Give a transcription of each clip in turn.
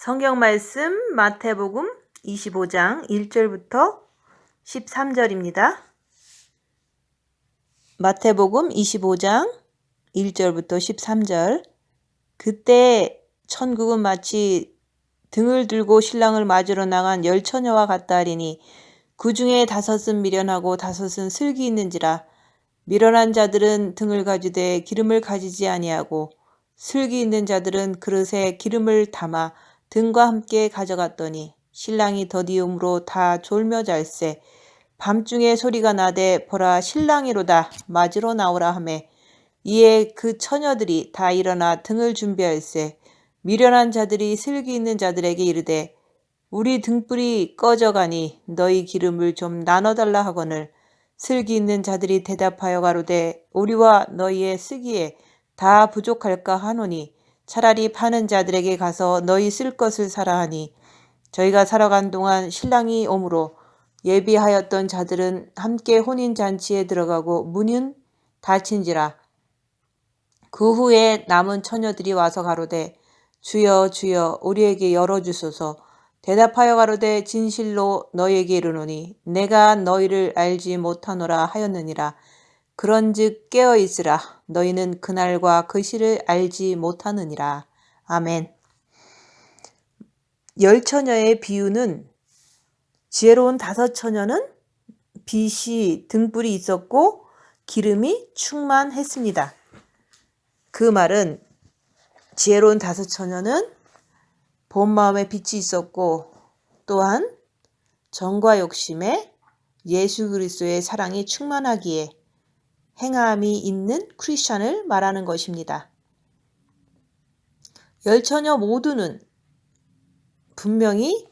성경 말씀 마태복음 25장 1절부터 13절입니다. 마태복음 25장 1절부터 13절. 그때 천국은 마치 등을 들고 신랑을 맞으러 나간 10처녀와 같다 하리니 그 중에 5은 미련하고 5은 슬기 있는지라. 미련한 자들은 등을 가지되 기름을 가지지 아니하고 슬기 있는 자들은 그릇에 기름을 담아 등과 함께 가져갔더니 신랑이 더디움으로 다 졸며 잘세. 밤중에 소리가 나되 보라 신랑이로다 맞으러 나오라 하매 이에 그 처녀들이 다 일어나 등을 준비할세. 미련한 자들이 슬기 있는 자들에게 이르되 우리 등불이 꺼져가니 너희 기름을 좀 나눠달라 하거늘 슬기 있는 자들이 대답하여 가로되 우리와 너희의 쓰기에 다 부족할까 하노니 차라리 파는 자들에게 가서 너희 쓸 것을 사라 하니 저희가 살아간 동안 신랑이 오므로 예비하였던 자들은 함께 혼인잔치에 들어가고 문은 닫힌지라. 그 후에 남은 처녀들이 와서 가로되 주여 주여 우리에게 열어주소서. 대답하여 가로되 진실로 너희에게 이르노니 내가 너희를 알지 못하노라 하였느니라. 그런즉 깨어있으라. 너희는 그날과 그 시를 알지 못하느니라. 아멘. 10처녀의 비유는 지혜로운 5처녀는 빛이 등불이 있었고 기름이 충만했습니다. 그 말은 지혜로운 5처녀는 본 마음에 빛이 있었고 또한 정과 욕심에 예수 그리스도의 사랑이 충만하기에 행함이 있는 크리스찬을 말하는 것입니다. 10처녀 모두는 분명히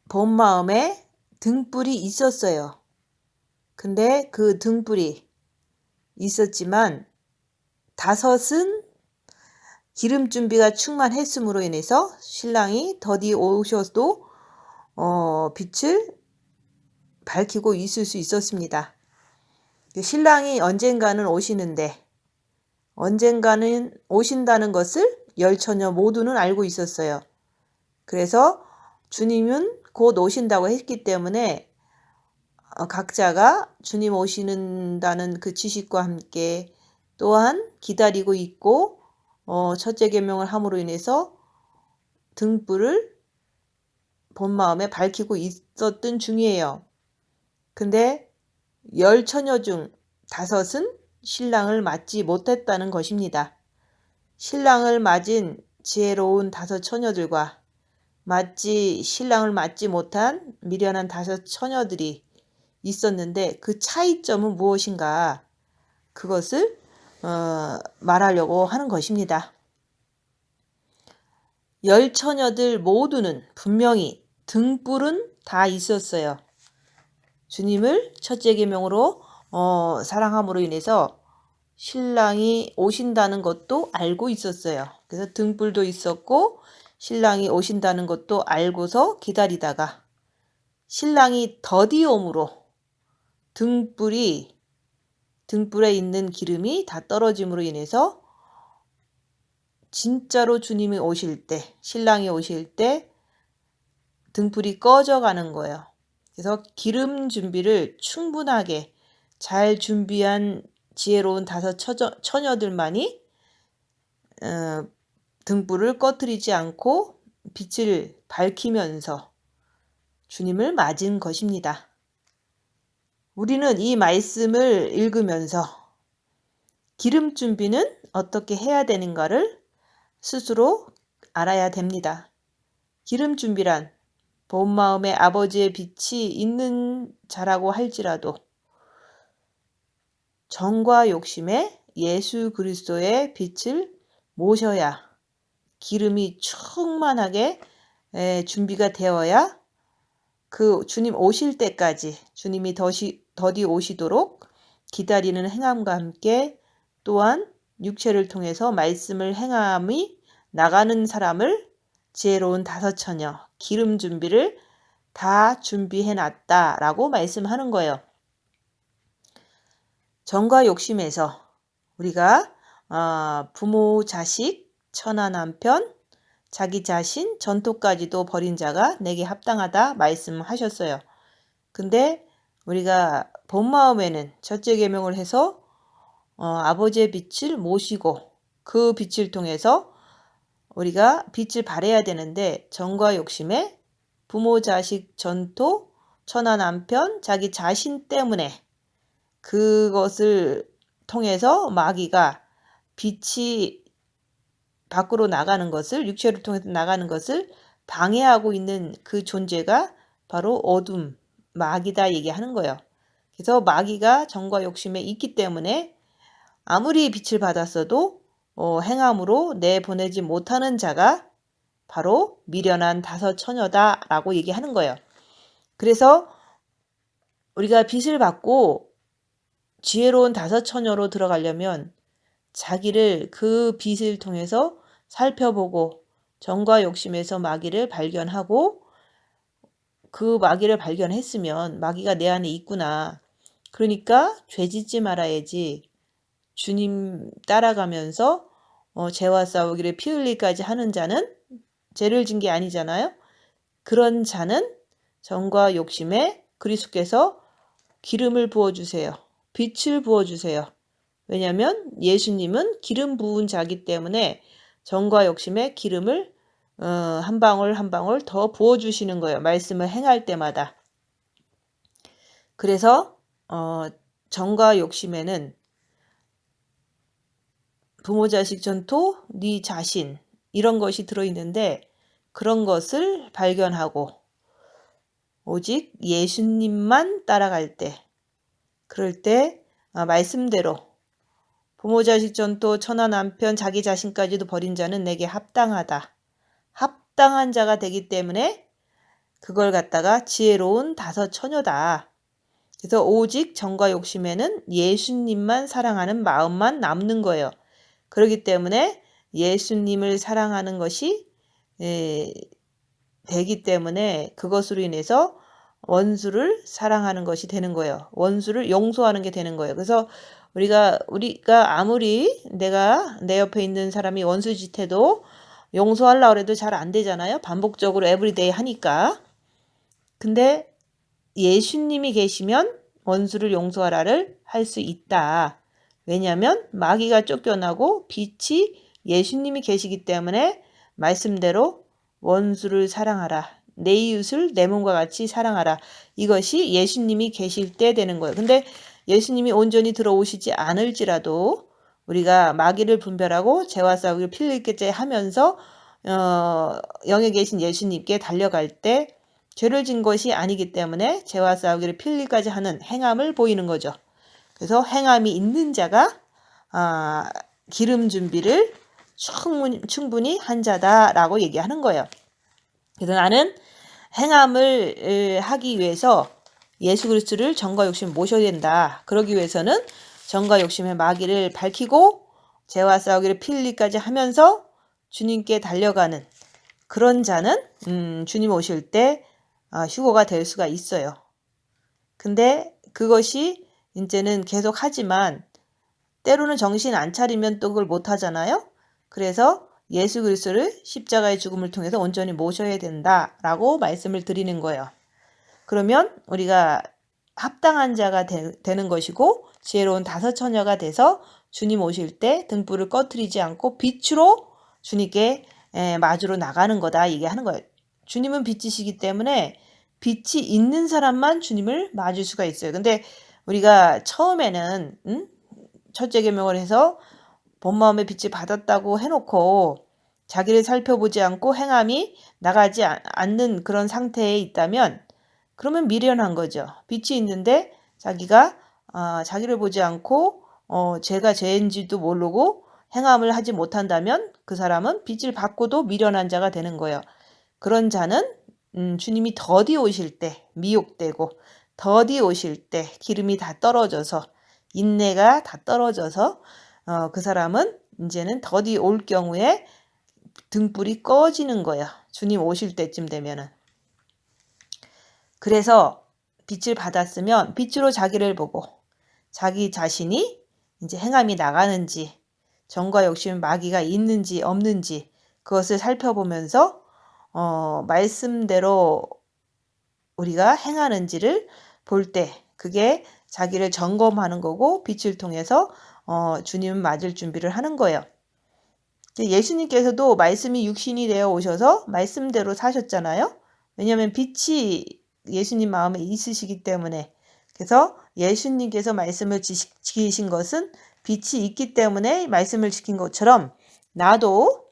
본 마음에 등불이 있었어요. 근데 그 등불이 있었지만 5은 기름 준비가 충만했음으로 인해서 신랑이 더디 오셔도 빛을 밝히고 있을 수 있었습니다. 신랑이 언젠가는 오시는데 언젠가는 오신다는 것을 10처녀 모두는 알고 있었어요. 그래서 주님은 곧 오신다고 했기 때문에 각자가 주님 오시는다는 그 지식과 함께 또한 기다리고 있고 첫째 계명을 함으로 인해서 등불을 본 마음에 밝히고 있었던 중이에요. 근데 10처녀 중 5은 신랑을 맞지 못했다는 것입니다. 신랑을 맞은 지혜로운 5처녀들과 신랑을 맞지 못한 미련한 5처녀들이 있었는데 그 차이점은 무엇인가? 그것을 말하려고 하는 것입니다. 10처녀들 모두는 분명히 등불은 다 있었어요. 주님을 첫째 계명으로 사랑함으로 인해서 신랑이 오신다는 것도 알고 있었어요. 그래서 등불도 있었고 신랑이 오신다는 것도 알고서 기다리다가 신랑이 더디 옴으로 등불에 있는 기름이 다 떨어짐으로 인해서 진짜로 주님이 오실 때, 신랑이 오실 때 등불이 꺼져가는 거예요. 그래서 기름 준비를 충분하게 잘 준비한 지혜로운 5처녀들만이 등불을 꺼뜨리지 않고 빛을 밝히면서 주님을 맞은 것입니다. 우리는 이 말씀을 읽으면서 기름 준비는 어떻게 해야 되는가를 스스로 알아야 됩니다. 기름 준비란 본 마음에 아버지의 빛이 있는 자라고 할지라도 정과 욕심에 예수 그리스도의 빛을 모셔야 기름이 충만하게 준비가 되어야 그 주님 오실 때까지 주님이 더디 오시도록 기다리는 행함과 함께 또한 육체를 통해서 말씀을 행함이 나가는 사람을 지혜로운 5처녀 기름 준비를 다 준비해 놨다라고 말씀하는 거예요. 정과 욕심에서 우리가 부모, 자식, 처나 남편, 자기 자신 전토까지도 버린 자가 내게 합당하다 말씀하셨어요. 근데 우리가 본 마음에는 첫째 계명을 해서 아버지의 빛을 모시고 그 빛을 통해서 우리가 빛을 발해야 되는데 정과 욕심에 부모 자식 전토 처나 남편 자기 자신 때문에 그것을 통해서 마귀가 빛이 밖으로 나가는 것을 육체를 통해서 나가는 것을 방해하고 있는 그 존재가 바로 어둠, 마귀다 얘기하는 거예요. 그래서 마귀가 정과 욕심에 있기 때문에 아무리 빛을 받았어도 행함으로 내보내지 못하는 자가 바로 미련한 다섯 처녀다라고 얘기하는 거예요. 그래서 우리가 빛을 받고 지혜로운 다섯 처녀로 들어가려면 자기를 그 빛을 통해서 살펴보고 정과 욕심에서 마귀를 발견하고 그 마귀를 발견했으면 마귀가 내 안에 있구나. 그러니까 죄 짓지 말아야지. 주님 따라가면서 죄와 싸우기를 피 흘리기까지 하는 자는 죄를 진 게 아니잖아요. 그런 자는 정과 욕심에 그리스도께서 기름을 부어주세요. 빛을 부어주세요. 왜냐하면 예수님은 기름 부은 자기 때문에 정과 욕심에 기름을 한 방울 한 방울 더 부어주시는 거예요. 말씀을 행할 때마다. 그래서 정과 욕심에는 부모 자식 전토, 네 자신 이런 것이 들어있는데 그런 것을 발견하고 오직 예수님만 따라갈 때 그럴 때 말씀대로 부모 자식 전토 처나 남편 자기 자신까지도 버린 자는 내게 합당하다. 합당한 자가 되기 때문에 그걸 갖다가 지혜로운 다섯 처녀다. 그래서 오직 정과 욕심에는 예수님만 사랑하는 마음만 남는 거예요. 그렇기 때문에 예수님을 사랑하는 것이 되기 때문에 그것으로 인해서 원수를 사랑하는 것이 되는 거예요. 원수를 용서하는 게 되는 거예요. 그래서 우리가 아무리 내가 내 옆에 있는 사람이 원수 짓해도 용서하려고 해도 잘 안 되잖아요. 반복적으로 에브리데이 하니까. 근데 예수님이 계시면 원수를 용서하라를 할 수 있다. 왜냐하면 마귀가 쫓겨나고 빛이 예수님이 계시기 때문에 말씀대로 원수를 사랑하라. 내 이웃을 내 몸과 같이 사랑하라. 이것이 예수님이 계실 때 되는 거예요. 근데 예수님이 온전히 들어오시지 않을지라도 우리가 마귀를 분별하고 죄와 싸우기를 피 흘리게 하면서 영에 계신 예수님께 달려갈 때 죄를 진 것이 아니기 때문에 죄와 싸우기를 피 흘리기까지 하는 행함을 보이는 거죠. 그래서 행함이 있는 자가 기름 준비를 충분히 한 자다라고 얘기하는 거예요. 그래서 나는 행함을 하기 위해서 예수 그리스도를 정과 욕심 모셔야 된다. 그러기 위해서는 정과 욕심의 마귀를 밝히고 죄와 싸우기를 피 흘리기까지 하면서 주님께 달려가는 그런 자는 주님 오실 때 휴거가 될 수가 있어요. 근데 그것이 이제는 계속 하지만 때로는 정신 안 차리면 또 그걸 못 하잖아요. 그래서 예수 그리스도를 십자가의 죽음을 통해서 온전히 모셔야 된다라고 말씀을 드리는 거예요. 그러면 우리가 합당한 자가 되는 것이고 지혜로운 다섯 처녀가 돼서 주님 오실 때 등불을 꺼트리지 않고 빛으로 주님께 마주로 나가는 거다 얘기하는 거예요. 주님은 빛이시기 때문에 빛이 있는 사람만 주님을 맞을 수가 있어요. 근데 우리가 처음에는 첫째 계명을 해서 본 마음의 빛을 받았다고 해놓고 자기를 살펴보지 않고 행함이 나가지 않는 그런 상태에 있다면 그러면 미련한 거죠. 빛이 있는데 자기가 자기를 보지 않고 죄가 죄인지도 모르고 행함을 하지 못한다면 그 사람은 빛을 받고도 미련한 자가 되는 거예요. 그런 자는 주님이 더디 오실 때 미혹되고 더디 오실 때 기름이 다 떨어져서 인내가 다 떨어져서 그 사람은 이제는 더디 올 경우에 등불이 꺼지는 거예요. 주님 오실 때쯤 되면은. 그래서 빛을 받았으면 빛으로 자기를 보고 자기 자신이 이제 행함이 나가는지 정과 욕심 마귀가 있는지 없는지 그것을 살펴보면서 말씀대로 우리가 행하는지를 볼 때 그게 자기를 점검하는 거고 빛을 통해서 주님을 맞을 준비를 하는 거예요. 예수님께서도 말씀이 육신이 되어 오셔서 말씀대로 사셨잖아요. 왜냐하면 빛이 예수님 마음에 있으시기 때문에. 그래서 예수님께서 말씀을 지키신 것은 빛이 있기 때문에 말씀을 지킨 것처럼 나도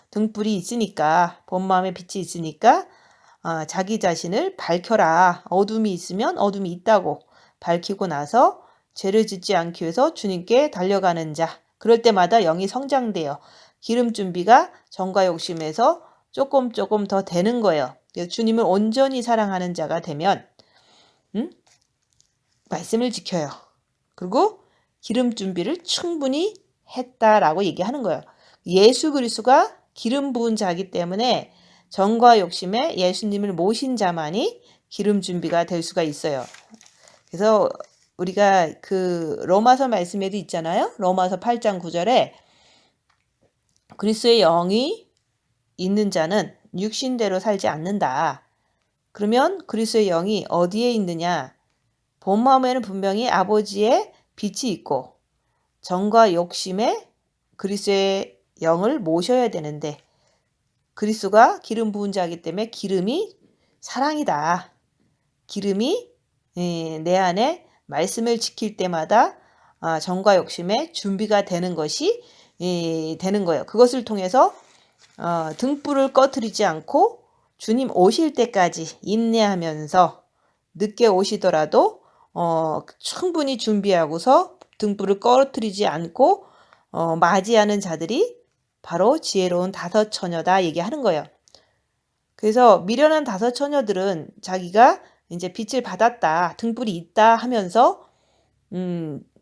등불이 있으니까, 본 마음에 빛이 있으니까 자기 자신을 밝혀라. 어둠이 있으면 어둠이 있다고 밝히고 나서 죄를 짓지 않기 위해서 주님께 달려가는 자. 그럴 때마다 영이 성장돼요. 기름 준비가 정과 욕심에서 조금 더 되는 거예요. 주님을 온전히 사랑하는 자가 되면 말씀을 지켜요. 그리고 기름 준비를 충분히 했다라고 얘기하는 거예요. 예수 그리스도가 기름 부은 자이기 때문에 정과 욕심에 예수님을 모신 자만이 기름 준비가 될 수가 있어요. 그래서 우리가 그 로마서 말씀에도 있잖아요. 로마서 8장 9절에 그리스도의 영이 있는 자는 육신대로 살지 않는다. 그러면 그리스도의 영이 어디에 있느냐? 본 마음에는 분명히 아버지의 빛이 있고 정과 욕심에 그리스도의 영을 모셔야 되는데 그리스도가 기름 부은 자이기 때문에 기름이 사랑이다. 기름이 내 안에 말씀을 지킬 때마다 정과 욕심에 준비가 되는 것이 되는 거예요. 그것을 통해서 등불을 꺼뜨리지 않고 주님 오실 때까지 인내하면서 늦게 오시더라도 충분히 준비하고서 등불을 꺼뜨리지 않고 맞이하는 자들이 바로 지혜로운 다섯 처녀다 얘기하는 거예요. 그래서 미련한 다섯 처녀들은 자기가 이제 빛을 받았다, 등불이 있다 하면서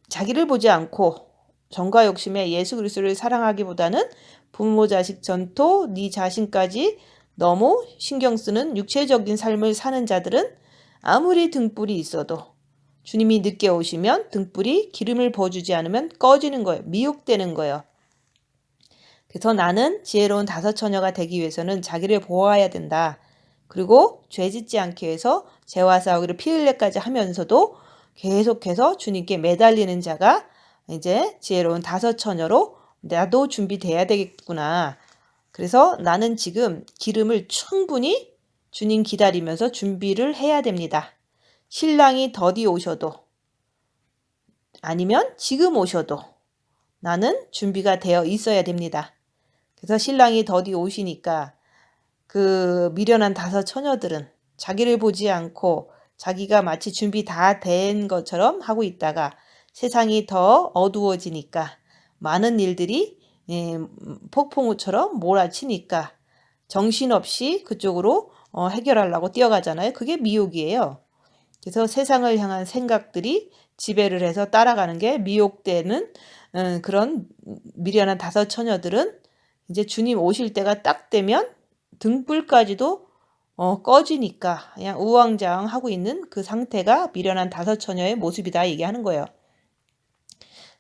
자기를 보지 않고 정과 욕심에 예수 그리스도를 사랑하기보다는 부모 자식 전토 네 자신까지 너무 신경 쓰는 육체적인 삶을 사는 자들은 아무리 등불이 있어도 주님이 늦게 오시면 등불이 기름을 부어주지 않으면 꺼지는 거예요. 미혹되는 거예요. 그래서 나는 지혜로운 다섯 처녀가 되기 위해서는 자기를 보호해야 된다. 그리고 죄 짓지 않기 위해서 죄와 싸우기를 피 흘려까지 하면서도 계속해서 주님께 매달리는 자가 이제 지혜로운 다섯 처녀로 나도 준비돼야 되겠구나. 그래서 나는 지금 기름을 충분히 주님 기다리면서 준비를 해야 됩니다. 신랑이 더디 오셔도 아니면 지금 오셔도 나는 준비가 되어 있어야 됩니다. 그래서 신랑이 더디 오시니까 그 미련한 다섯 처녀들은 자기를 보지 않고 자기가 마치 준비 다 된 것처럼 하고 있다가 세상이 더 어두워지니까 많은 일들이 폭풍우처럼 몰아치니까 정신없이 그쪽으로 해결하려고 뛰어가잖아요. 그게 미혹이에요. 그래서 세상을 향한 생각들이 지배를 해서 따라가는 게 미혹되는 그런 미련한 다섯 처녀들은 이제 주님 오실 때가 딱 되면 등불까지도 꺼지니까 그냥 우왕좌왕하고 있는 그 상태가 미련한 다섯 처녀의 모습이다 얘기하는 거예요.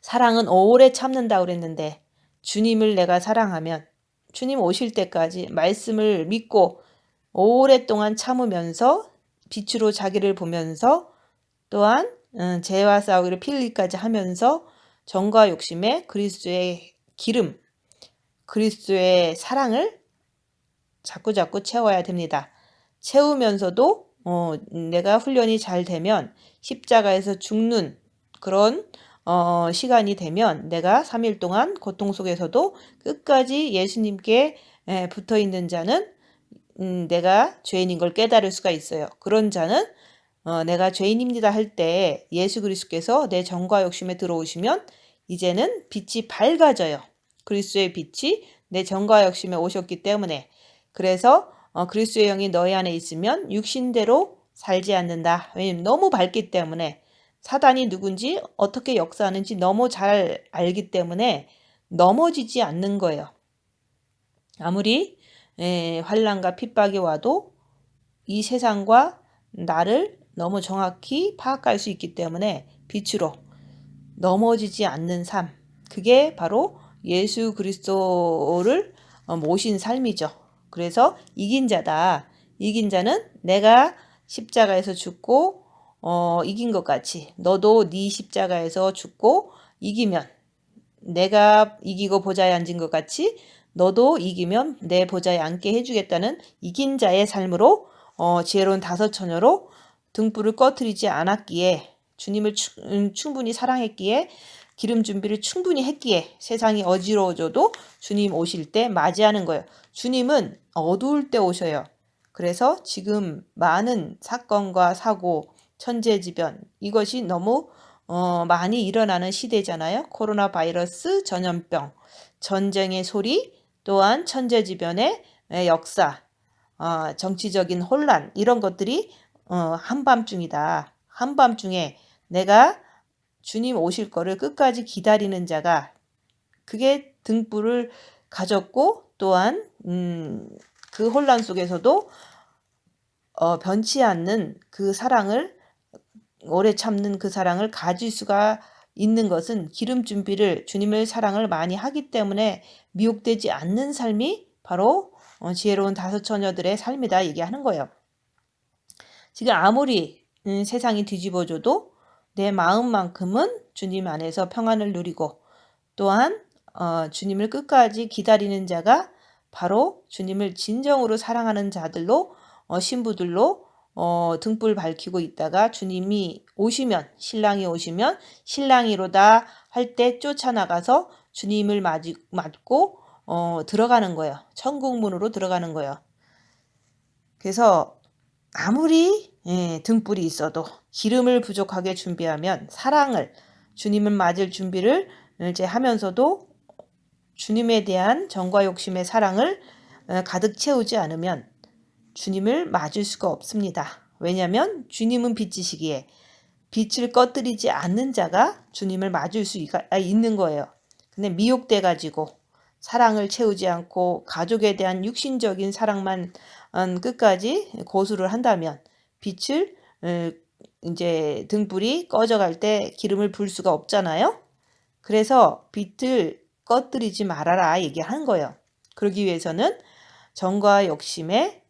사랑은 오래 참는다 그랬는데 주님을 내가 사랑하면 주님 오실 때까지 말씀을 믿고 오랫동안 참으면서 빛으로 자기를 보면서 또한 죄와 싸우기를 피 흘리기까지 하면서 정과 욕심에 그리스도의 기름, 그리스도의 사랑을 자꾸 채워야 됩니다. 채우면서도 내가 훈련이 잘 되면 십자가에서 죽는 그런 시간이 되면 내가 3일 동안 고통 속에서도 끝까지 예수님께 붙어 있는 자는 내가 죄인인 걸 깨달을 수가 있어요. 그런 자는 내가 죄인입니다 할 때 예수 그리스도께서 내 정과 욕심에 들어오시면 이제는 빛이 밝아져요. 그리스도의 빛이 내 정과 욕심에 오셨기 때문에 그래서 그리스도의 영이 너희 안에 있으면 육신대로 살지 않는다. 왜냐면 너무 밝기 때문에 사단이 누군지 어떻게 역사하는지 너무 잘 알기 때문에 넘어지지 않는 거예요. 아무리 환난과 핍박이 와도 이 세상과 나를 너무 정확히 파악할 수 있기 때문에 빛으로 넘어지지 않는 삶. 그게 바로 예수 그리스도를 모신 삶이죠. 그래서 이긴 자다. 이긴 자는 내가 십자가에서 죽고 이긴 것 같이 너도 네 십자가에서 죽고 이기면 내가 이기고 보좌에 앉은 것 같이 너도 이기면 내 보좌에 앉게 해주겠다는 이긴 자의 삶으로 지혜로운 다섯 처녀로 등불을 꺼트리지 않았기에 주님을 충분히 사랑했기에 기름 준비를 충분히 했기에 세상이 어지러워져도 주님 오실 때 맞이하는 거예요. 주님은 어두울 때 오셔요. 그래서 지금 많은 사건과 사고, 천재지변 이것이 너무 많이 일어나는 시대잖아요. 코로나 바이러스, 전염병, 전쟁의 소리, 또한 천재지변의 역사, 정치적인 혼란 이런 것들이 한밤중이다. 한밤중에 내가 주님 오실 거를 끝까지 기다리는 자가 그게 등불을 가졌고 또한 그 혼란 속에서도 변치 않는 그 사랑을 오래 참는 그 사랑을 가질 수가 있는 것은 기름 준비를 주님의 사랑을 많이 하기 때문에 미혹되지 않는 삶이 바로 지혜로운 다섯 처녀들의 삶이다 얘기하는 거예요. 지금 아무리 세상이 뒤집어져도 내 마음만큼은 주님 안에서 평안을 누리고 또한 주님을 끝까지 기다리는 자가 바로 주님을 진정으로 사랑하는 자들로 신부들로 등불 밝히고 있다가 주님이 오시면 신랑이 오시면 신랑이로다 할 때 쫓아나가서 주님을 맞고 들어가는 거예요. 천국문으로 들어가는 거예요. 그래서 아무리 등불이 있어도 기름을 부족하게 준비하면 사랑을 주님을 맞을 준비를 이제 하면서도 주님에 대한 정과 욕심의 사랑을 가득 채우지 않으면 주님을 맞을 수가 없습니다. 왜냐하면 주님은 빛이시기에 빛을 꺼뜨리지 않는 자가 주님을 맞을 수 있는 거예요. 근데 미혹돼 가지고 사랑을 채우지 않고 가족에 대한 육신적인 사랑만 끝까지 고수를 한다면 빛을 이제 등불이 꺼져갈 때 기름을 불 수가 없잖아요. 그래서 빛을 꺼뜨리지 말아라 얘기하는 거예요. 그러기 위해서는 정과 욕심에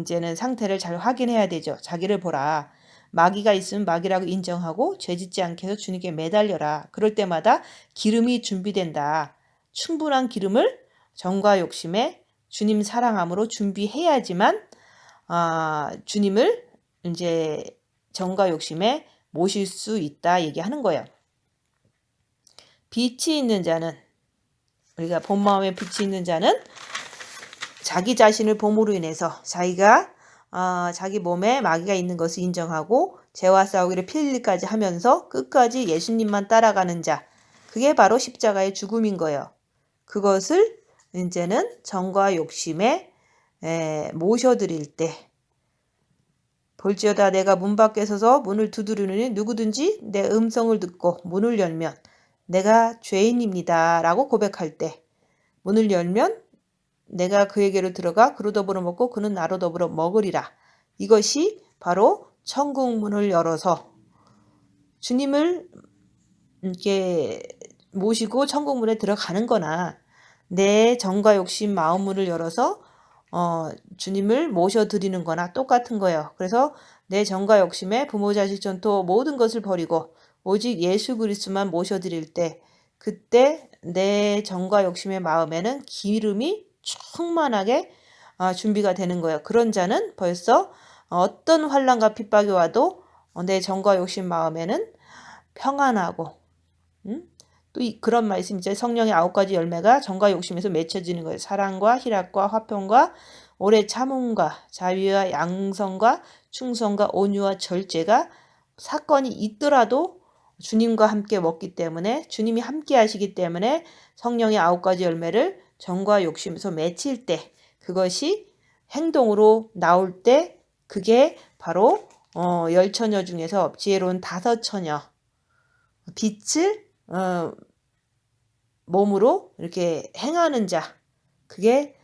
이제는 상태를 잘 확인해야 되죠. 자기를 보라. 마귀가 있으면 마귀라고 인정하고 죄짓지 않게 해서 주님께 매달려라. 그럴 때마다 기름이 준비된다. 충분한 기름을 정과 욕심에 주님 사랑함으로 준비해야지만 주님을 이제 정과 욕심에 모실 수 있다 얘기하는 거예요. 빛이 있는 자는 우리가 본 마음에 빛이 있는 자는 자기 자신을 봄으로 인해서 자기가 자기 몸에 마귀가 있는 것을 인정하고 죄와 싸우기를 피 흘리기까지 하면서 끝까지 예수님만 따라가는 자. 그게 바로 십자가의 죽음인 거예요. 그것을 이제는 정과 욕심에 모셔드릴 때 볼지어다 내가 문 밖에 서서 문을 두드리느니 누구든지 내 음성을 듣고 문을 열면 내가 죄인입니다 라고 고백할 때 문을 열면 내가 그에게로 들어가 그로 더불어 먹고 그는 나로 더불어 먹으리라. 이것이 바로 천국 문을 열어서 주님을 이렇게 모시고 천국 문에 들어가는 거나 내 정과 욕심 마음 문을 열어서 주님을 모셔드리는 거나 똑같은 거예요. 그래서 내 정과 욕심에 부모 자식 전토 모든 것을 버리고 오직 예수 그리스도만 모셔드릴 때 그때 내 정과 욕심의 마음에는 기름이 충만하게 준비가 되는 거예요. 그런 자는 벌써 어떤 환난과 핍박이 와도 내 정과 욕심 마음에는 평안하고 또 그런 말씀이죠. 성령의 9가지 열매가 정과 욕심에서 맺혀지는 거예요. 사랑과 희락과 화평과 오래 참음과 자비와 양성과 충성과 온유와 절제가 사건이 있더라도 주님과 함께 먹기 때문에 주님이 함께 하시기 때문에 성령의 9가지 열매를 정과 욕심에서 맺힐 때 그것이 행동으로 나올 때 그게 바로 10처녀 중에서 지혜로운 5처녀 빛을 몸으로 이렇게 행하는 자 그게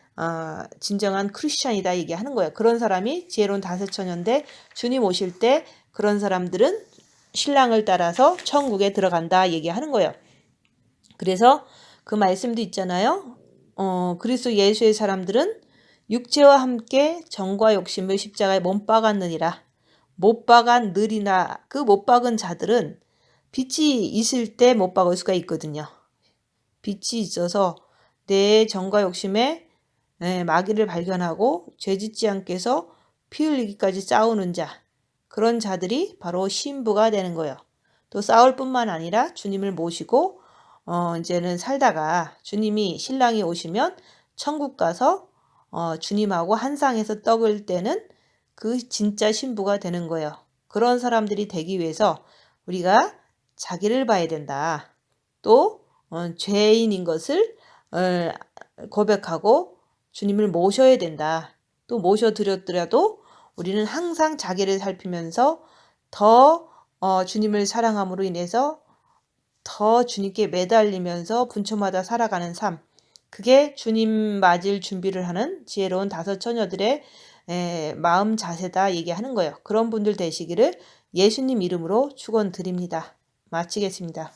진정한 크리스찬이다 얘기하는 거예요. 그런 사람이 지혜로운 5처녀인데 주님 오실 때 그런 사람들은 신랑을 따라서 천국에 들어간다 얘기하는 거예요. 그래서 그 말씀도 있잖아요. 그리스도 예수의 사람들은 육체와 함께 정과 욕심을 십자가에 못 박았느니라. 못 박은 느리나 그 못 박은 자들은 빛이 있을 때 못 박을 수가 있거든요. 빛이 있어서 내 정과 욕심에 마귀를 발견하고 죄짓지 않게 해서 피 흘리기까지 싸우는 자, 그런 자들이 바로 신부가 되는 거예요. 또 싸울 뿐만 아니라 주님을 모시고 이제는 살다가 주님이 신랑이 오시면 천국 가서 주님하고 한 상에서 떡을 떼는 그 진짜 신부가 되는 거예요. 그런 사람들이 되기 위해서 우리가 자기를 봐야 된다. 또 죄인인 것을 고백하고 주님을 모셔야 된다. 또 모셔드렸더라도 우리는 항상 자기를 살피면서 더 주님을 사랑함으로 인해서 더 주님께 매달리면서 분초마다 살아가는 삶, 그게 주님 맞을 준비를 하는 지혜로운 다섯 처녀들의 마음 자세다 얘기하는 거예요. 그런 분들 되시기를 예수님 이름으로 축원드립니다. 마치겠습니다.